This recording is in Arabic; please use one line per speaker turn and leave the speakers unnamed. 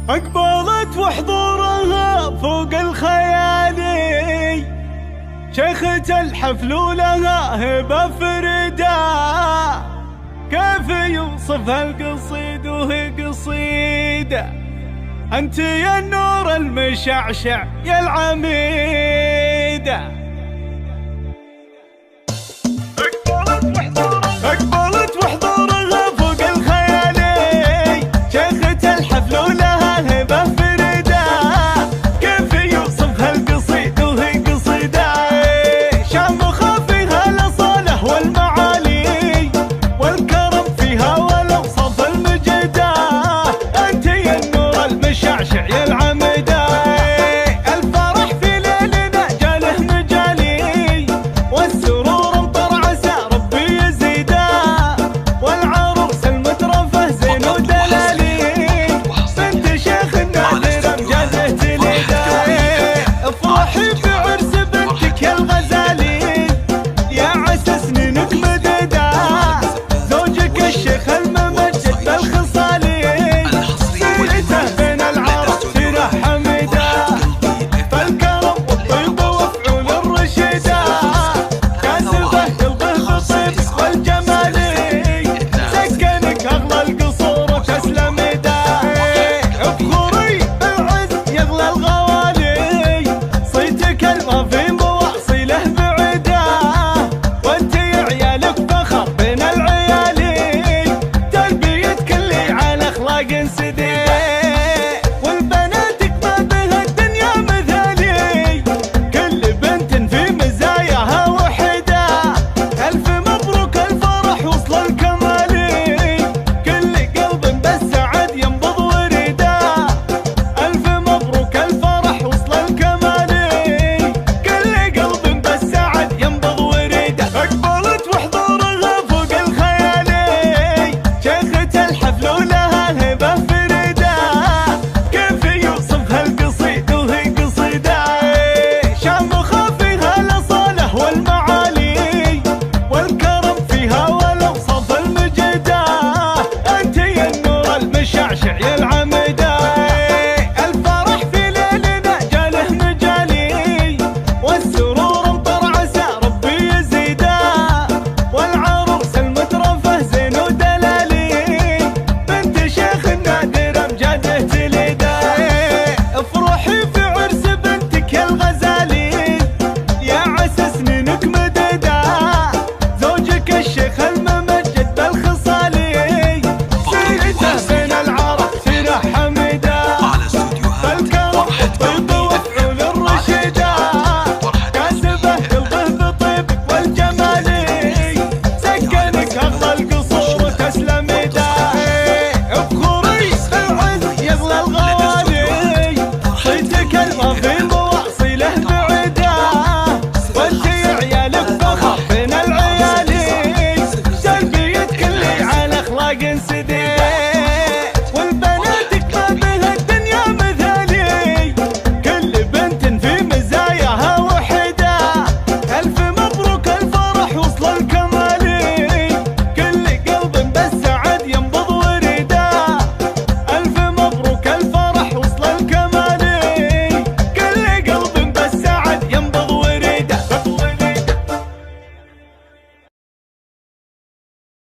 أقبلت وحضورها فوق الخيالي، شيخة الحفل ولها هبة فريدة، كيف يوصفها القصيد وهي قصيدة؟ أنت يا النور المشعشع يا العميدة. أقبلت وحضورها فوق الخيالي، شيخة الحفل ولها هبة فريدة، كيف يوصفها القصيد وهي قصيدة؟ شامخة فيها الأصالة والمعالي، والكرم فيها والأوصاف المجيدة، أنت يا النور المشعشع يا العميدة. الفرح في ليلنا جاله مجالي، والسرور امطر عسى ربي يزيده، والعروس المترفه زين ودلالي، بنت شيخ النادر امجاده تليده. افرحي بعرس بنتك يا الغزالي، يا عسى سنينك مديده، زوجك الشيخ الممجد بالخصالي، سيرته بين العرب سيره حميده، فالكرم والطيب وفعول الرشيده، كاسبه قلبه بالطيب والجمالي، سكنك اغلى القصور وتسلم يده. افخري بالعز يغلى الغوالي، صيتك المافي مواصيله بعيده، وانت يا عيالك فخر بين العيالي، تربيتك اللي على اخلاق